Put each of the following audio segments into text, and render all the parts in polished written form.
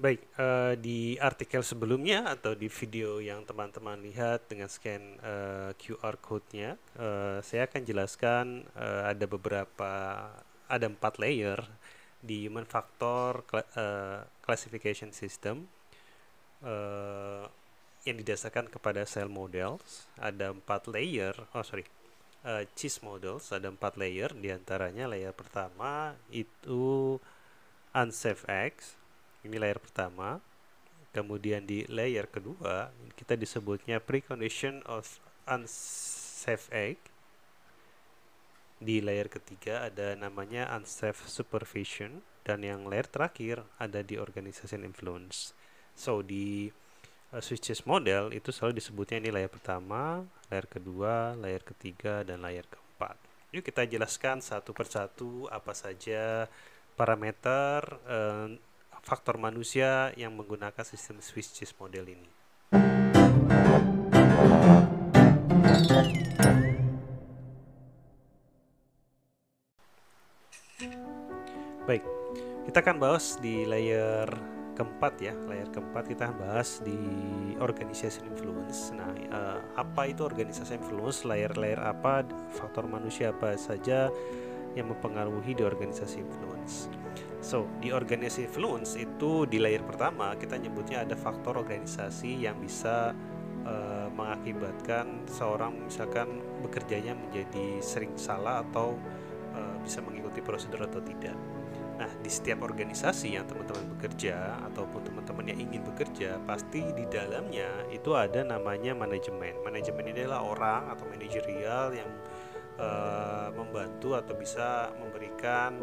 Baik, di artikel sebelumnya atau di video yang teman-teman lihat dengan scan QR code-nya, saya akan jelaskan ada 4 layer di Human Factor Classification System eh, yang didasarkan kepada cell models. Ada 4 layer, cheese models, ada 4 layer, diantaranya layer pertama itu unsafe X, ini layer pertama. Kemudian di layer kedua kita disebutnya precondition of unsafe egg. Di layer ketiga ada namanya unsafe supervision, dan yang layer terakhir ada di organization influence. So di switches model itu selalu disebutnya ini layer pertama, layer kedua, layer ketiga, dan layer keempat. Yuk kita jelaskan satu persatu apa saja parameter faktor manusia yang menggunakan sistem switches model ini. Baik, kita akan bahas di layer keempat ya. Layer keempat kita bahas di organization influence. Nah, apa itu organization influence? Layer-layer apa, faktor manusia apa saja yang mempengaruhi di organisasi influence. So, di organisasi influence itu di layer pertama kita nyebutnya ada faktor organisasi yang bisa mengakibatkan seorang misalkan bekerjanya menjadi sering salah atau bisa mengikuti prosedur atau tidak. Nah, di setiap organisasi yang teman-teman bekerja ataupun teman-teman yang ingin bekerja, pasti di dalamnya itu ada namanya manajemen. Manajemen ini adalah orang atau manajerial yang membantu atau bisa memberikan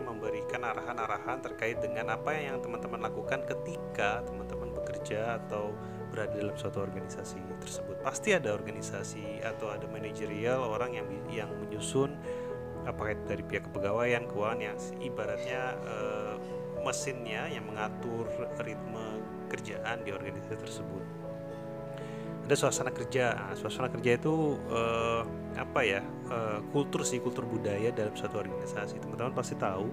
memberikan arahan-arahan terkait dengan apa yang teman-teman lakukan ketika teman-teman bekerja atau berada dalam suatu organisasi tersebut. Pasti ada organisasi atau ada manajerial orang yang menyusun, apakah itu dari pihak kepegawaian, keuangan, yang ibaratnya mesinnya yang mengatur ritme kerjaan di organisasi tersebut. Ada suasana kerja. Nah, suasana kerja itu kultur budaya dalam suatu organisasi. Teman-teman pasti tahu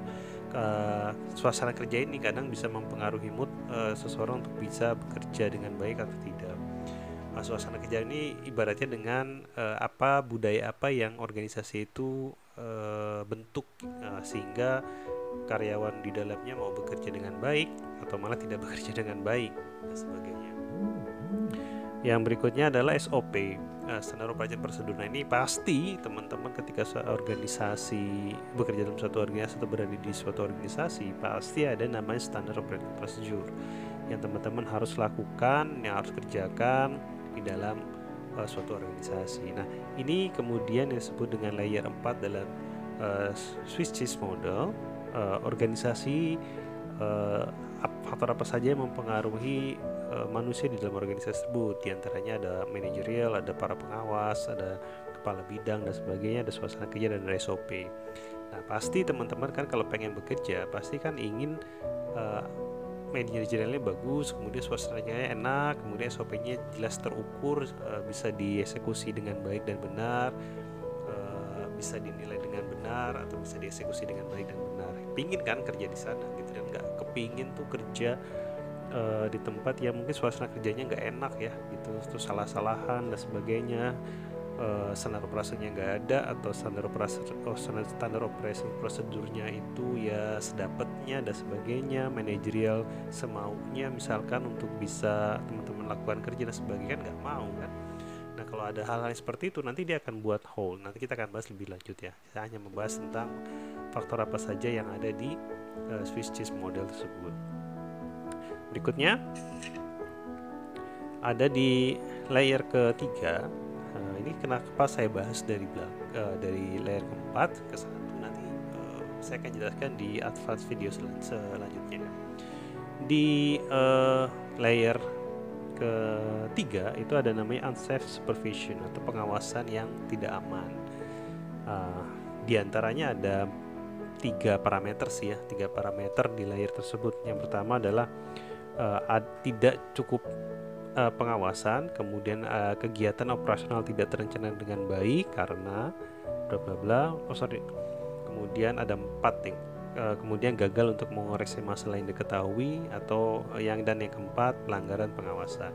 suasana kerja ini kadang bisa mempengaruhi mood seseorang untuk bisa bekerja dengan baik atau tidak. Suasana kerja ini ibaratnya dengan budaya apa yang organisasi itu bentuk sehingga karyawan di dalamnya mau bekerja dengan baik atau malah tidak bekerja dengan baik dan sebagainya. Yang berikutnya adalah SOP, standar operasi prosedur. Nah, ini pasti teman-teman ketika organisasi bekerja dalam suatu organisasi atau berada di suatu organisasi, pasti ada namanya standar operasi prosedur yang teman-teman harus lakukan, yang harus kerjakan di dalam suatu organisasi. Nah, ini kemudian disebut dengan layer 4 dalam switches model. Organisasi, faktor apa saja yang mempengaruhi manusia di dalam organisasi tersebut. Di antaranya ada manajerial, ada para pengawas, ada kepala bidang dan sebagainya, ada suasana kerja dan ada SOP. Nah, pasti teman-teman kan kalau pengen bekerja pasti kan ingin manajerialnya bagus, kemudian suasananya enak, kemudian SOP-nya jelas terukur, bisa dieksekusi dengan baik dan benar, bisa dinilai dengan benar atau bisa dieksekusi dengan baik dan benar. Pingin kan kerja di sana gitu, dan nggak kepingin tuh kerja di tempat yang mungkin suasana kerjanya nggak enak ya gitu, terus salah-salahan dan sebagainya, standar operasinya nggak ada, atau standar operasi prosedurnya itu ya sedapatnya dan sebagainya, manajerial semaunya misalkan untuk bisa teman-teman lakukan kerja dan sebagainya, kan nggak mau kan. Nah, kalau ada hal-hal seperti itu nanti dia akan buat hold. Nanti kita akan bahas lebih lanjut ya. Saya hanya membahas tentang faktor apa saja yang ada di switches model tersebut. Berikutnya ada di layer ketiga. Ini kenapa saya bahas dari layer keempat ke satu, nanti saya akan jelaskan di advance video selanjutnya. Di layer ketiga itu ada namanya unsafe supervision atau pengawasan yang tidak aman. Di antaranya ada 3 parameter sih ya, 3 parameter di layer tersebut. Yang pertama adalah tidak cukup pengawasan, kemudian kegiatan operasional tidak terencana dengan baik karena bla bla bla. Kemudian ada 4 nih, kemudian gagal untuk mengoreksi masalah yang diketahui, atau yang keempat, pelanggaran pengawasan.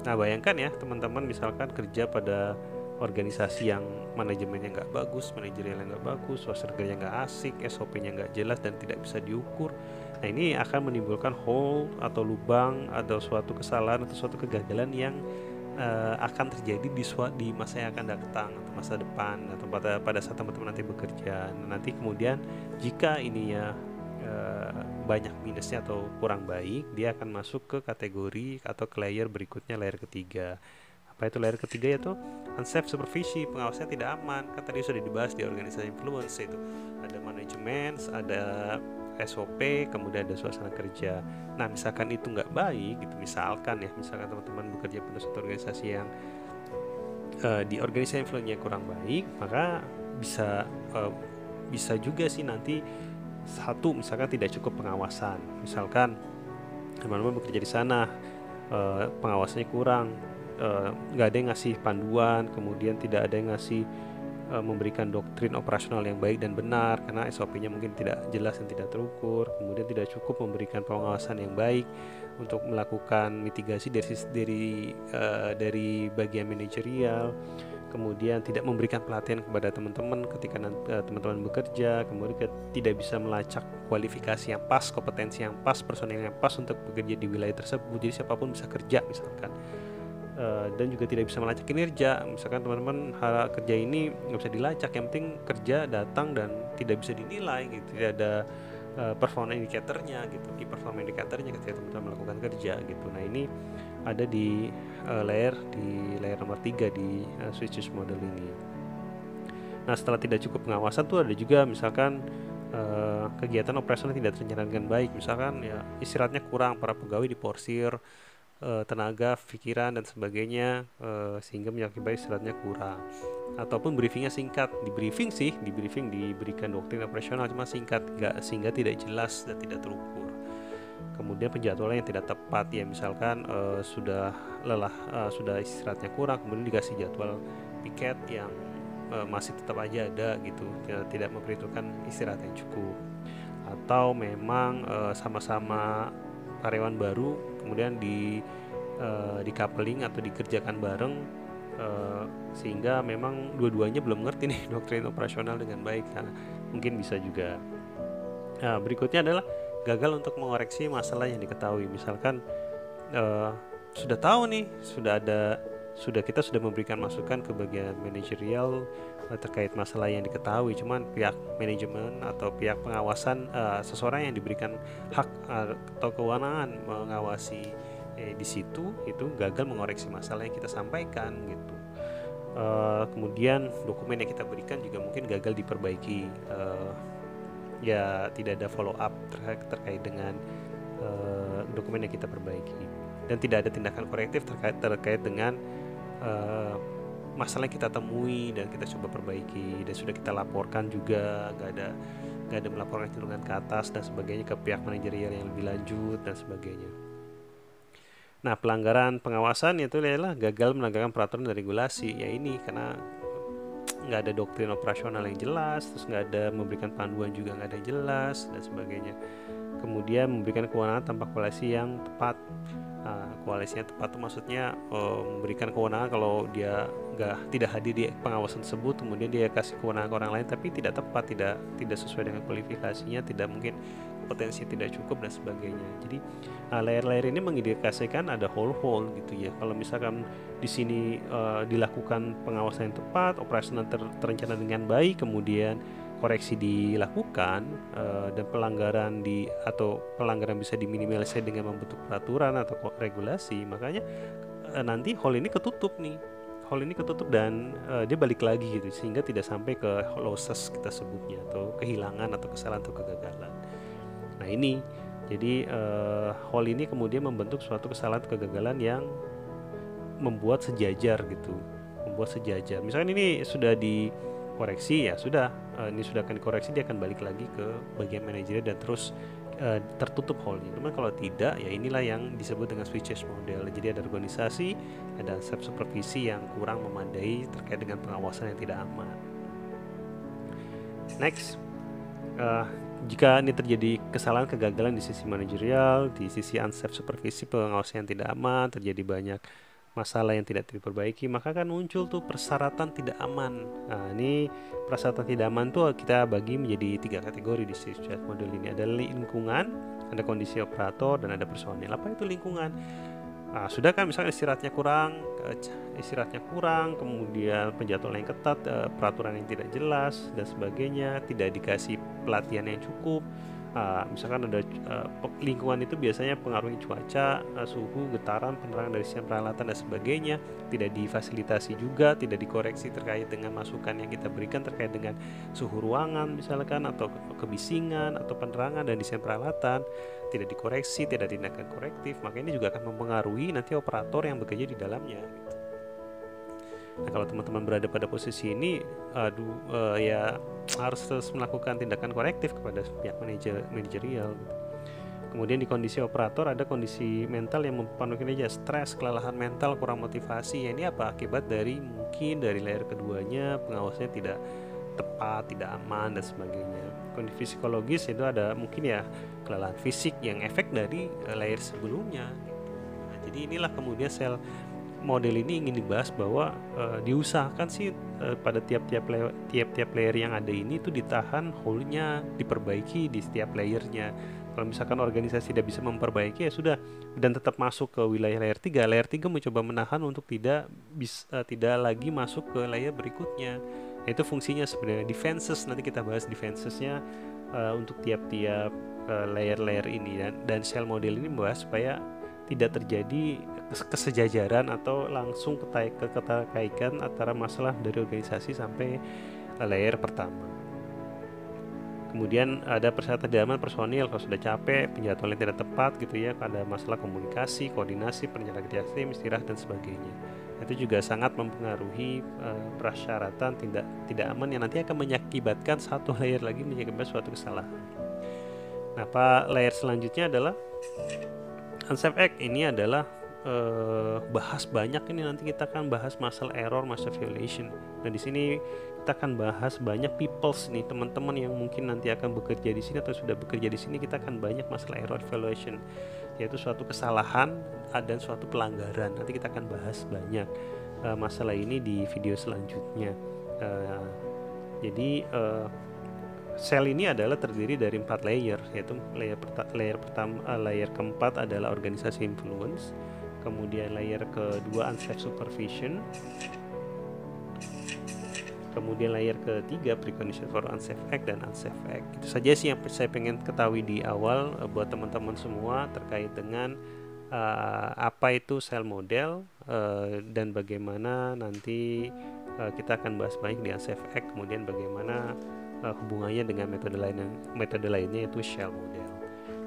Nah, bayangkan ya teman-teman misalkan kerja pada organisasi yang manajemennya nggak bagus, manajerialnya nggak bagus, suasana kerja nggak asik, SOP-nya nggak jelas dan tidak bisa diukur. Nah, ini akan menimbulkan hole atau lubang atau suatu kesalahan atau suatu kegagalan yang akan terjadi di masa yang akan datang atau masa depan atau pada saat teman-teman nanti bekerja. Nah, nanti kemudian jika ininya banyak minusnya atau kurang baik, dia akan masuk ke kategori atau ke layer berikutnya, layer ketiga. Apa itu layer ketiga? Yaitu unsafe supervisi, pengawasnya tidak aman. Kan tadi sudah dibahas di organisasi influence, itu ada manajemen, ada SOP, kemudian ada suasana kerja. Nah, misalkan itu nggak baik gitu, misalkan teman-teman bekerja pada suatu organisasi yang di organisasi influence-nya kurang baik, maka bisa juga sih nanti misalkan tidak cukup pengawasan. Misalkan teman-teman bekerja di sana, pengawasannya kurang, nggak ada yang ngasih panduan, kemudian tidak ada yang ngasih memberikan doktrin operasional yang baik dan benar karena SOP-nya mungkin tidak jelas dan tidak terukur, kemudian tidak cukup memberikan pengawasan yang baik untuk melakukan mitigasi dari bagian manajerial, kemudian tidak memberikan pelatihan kepada teman-teman ketika teman-teman bekerja, kemudian tidak bisa melacak kualifikasi yang pas, kompetensi yang pas, personil yang pas untuk bekerja di wilayah tersebut. Jadi siapapun bisa kerja misalkan. Dan juga tidak bisa melacak kinerja. Misalkan teman-teman hal kerja ini nggak bisa dilacak, yang penting kerja, datang, dan tidak bisa dinilai gitu, tidak ada performance indicatornya gitu, key performance indicatornya ketika teman-teman melakukan kerja gitu. Nah, ini ada di layer nomor 3 di switches model ini. Nah, setelah tidak cukup pengawasan tuh ada juga misalkan kegiatan operasional tidak terencana dengan baik. Misalkan ya istirahatnya kurang, para pegawai diporsir tenaga, pikiran dan sebagainya, sehingga mengakibatkan istirahatnya kurang, ataupun briefingnya singkat. Diberikan doktrin operasional cuma singkat, sehingga tidak jelas dan tidak terukur. Kemudian penjadwalan yang tidak tepat, ya misalkan sudah lelah, sudah istirahatnya kurang, kemudian dikasih jadwal piket yang masih tetap aja ada gitu, tidak memperhitungkan istirahat yang cukup. Atau memang sama-sama karyawan baru, kemudian di coupling atau dikerjakan bareng, sehingga memang dua-duanya belum ngerti nih doktrin operasional dengan baik. Nah, mungkin bisa juga. Nah, berikutnya adalah gagal untuk mengoreksi masalah yang diketahui. Misalkan sudah tahu nih, kita sudah memberikan masukan ke bagian manajerial terkait masalah yang diketahui, cuman pihak manajemen atau pihak pengawasan, seseorang yang diberikan hak atau kewenangan mengawasi di situ, itu gagal mengoreksi masalah yang kita sampaikan gitu. Kemudian dokumen yang kita berikan juga mungkin gagal diperbaiki, ya tidak ada follow up terkait dengan dokumen yang kita perbaiki, dan tidak ada tindakan korektif terkait dengan masalah yang kita temui dan kita coba perbaiki, dan sudah kita laporkan juga, gak ada melaporkan cenderungan ke atas dan sebagainya ke pihak manajerial yang lebih lanjut dan sebagainya. Nah, pelanggaran pengawasan itu adalah gagal menegakkan peraturan dan regulasi. Ya ini karena nggak ada doktrin operasional yang jelas, terus nggak ada memberikan panduan juga nggak ada yang jelas dan sebagainya. Kemudian memberikan kewenangan tanpa koalisi yang tepat. Koalisinya tepat itu maksudnya memberikan kewenangan kalau dia tidak hadir di pengawasan tersebut, kemudian dia kasih kewenangan ke orang lain tapi tidak tepat, tidak sesuai dengan kualifikasinya, tidak mungkin kompetensi tidak cukup dan sebagainya. Jadi layer-layer ini mengindikasikan ada hole gitu ya. Kalau misalkan di sini dilakukan pengawasan yang tepat, operasional terencana dengan baik, kemudian koreksi dilakukan, dan pelanggaran bisa diminimalisir dengan membentuk peraturan atau regulasi, makanya nanti hole ini ketutup dan dia balik lagi gitu, sehingga tidak sampai ke losses kita sebutnya, atau kehilangan atau kesalahan atau kegagalan. Nah, ini jadi hole ini kemudian membentuk suatu kesalahan atau kegagalan yang membuat sejajar. Misalkan ini sudah dikoreksi, ya sudah, ini sudah akan dikoreksi, dia akan balik lagi ke bagian manajer dan terus tertutup hole-nya. Cuman kalau tidak, ya inilah yang disebut dengan switches model. Jadi ada organisasi, ada supervisi yang kurang memadai terkait dengan pengawasan yang tidak aman. Next, Jika ini terjadi kesalahan kegagalan di sisi manajerial, di sisi unsafe supervisi, pengawasan yang tidak aman, terjadi banyak masalah yang tidak diperbaiki, maka kan muncul tuh persyaratan tidak aman. Nah, ini persyaratan tidak aman tuh kita bagi menjadi 3 kategori di Swiss model ini. Ada lingkungan, ada kondisi operator, dan ada personil. Apa itu lingkungan? Nah, sudah kan misalnya istirahatnya kurang, kemudian penjadwalan yang ketat, peraturan yang tidak jelas dan sebagainya, tidak dikasih pelatihan yang cukup. Misalkan ada lingkungan itu biasanya pengaruhi cuaca, suhu, getaran, penerangan dari sistem peralatan dan sebagainya, tidak difasilitasi juga, tidak dikoreksi terkait dengan masukan yang kita berikan terkait dengan suhu ruangan misalkan, atau kebisingan atau penerangan dan desain peralatan, tidak dikoreksi, tidak tindakan korektif, maka ini juga akan mempengaruhi nanti operator yang bekerja di dalamnya. Nah, kalau teman-teman berada pada posisi ini, ya harus terus melakukan tindakan korektif kepada pihak manajerial. Kemudian di kondisi operator ada kondisi mental yang mempengaruhi aja, stres, kelelahan mental, kurang motivasi. Ya, ini apa? Akibat dari mungkin dari layer keduanya pengawasannya tidak tepat, tidak aman dan sebagainya. Kondisi psikologis itu ada mungkin ya kelelahan fisik yang efek dari layer sebelumnya. Nah, jadi inilah kemudian sel model ini ingin dibahas bahwa diusahakan sih pada tiap-tiap layer yang ada ini itu ditahan hole-nya, diperbaiki di setiap layernya. Kalau misalkan organisasi tidak bisa memperbaiki, ya sudah, dan tetap masuk ke wilayah layer 3. Layer 3 mencoba menahan untuk tidak lagi masuk ke layer berikutnya. Nah, itu fungsinya sebenarnya defenses. Nanti kita bahas defensesnya untuk tiap-tiap layer-layer ini, dan shell model ini membahas supaya tidak terjadi kesejajaran atau langsung keterkaitan antara masalah dari organisasi sampai layer pertama. Kemudian ada persyaratan tidak aman personil, kalau sudah capek, penjadwalan tidak tepat gitu ya, ada masalah komunikasi, koordinasi, perencanaan kerja tim, istirahat dan sebagainya. Itu juga sangat mempengaruhi persyaratan tidak aman yang nanti akan mengakibatkan satu layer lagi menyebabkan suatu kesalahan. Nah, layer selanjutnya adalah Unsafe Act. Ini adalah bahas banyak, ini nanti kita akan bahas masalah error, masalah violation. Dan di sini kita akan bahas banyak peoples nih, teman-teman yang mungkin nanti akan bekerja di sini atau sudah bekerja di sini, kita akan banyak masalah error violation, yaitu suatu kesalahan dan suatu pelanggaran. Nanti kita akan bahas banyak masalah ini di video selanjutnya. Jadi sel ini adalah terdiri dari 4 layer, yaitu layer keempat adalah organisasi influence, kemudian layer kedua unsafe supervision, kemudian layer ketiga precondition for unsafe act dan unsafe act. Itu saja sih yang saya pengen ketahui di awal buat teman-teman semua terkait dengan apa itu sel model dan bagaimana nanti kita akan bahas banyak di unsafe act, kemudian bagaimana hubungannya dengan metode lainnya yaitu shell model.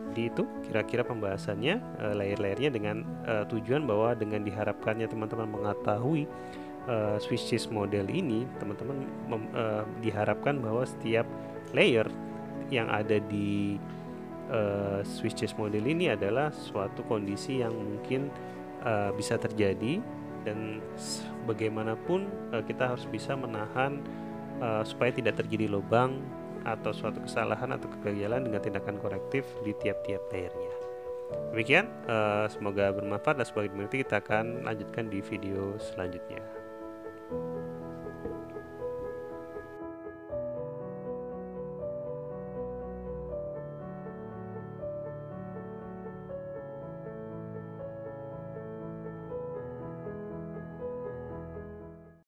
Jadi itu kira-kira pembahasannya, layer-layernya, dengan tujuan bahwa dengan diharapkannya teman-teman mengetahui Swiss model ini, teman-teman diharapkan bahwa setiap layer yang ada di Swiss model ini adalah suatu kondisi yang mungkin bisa terjadi, dan bagaimanapun kita harus bisa menahan supaya tidak terjadi lubang atau suatu kesalahan atau kegagalan dengan tindakan korektif di tiap-tiap layernya. Demikian, semoga bermanfaat dan semoga dimengerti. Kita akan lanjutkan di video selanjutnya.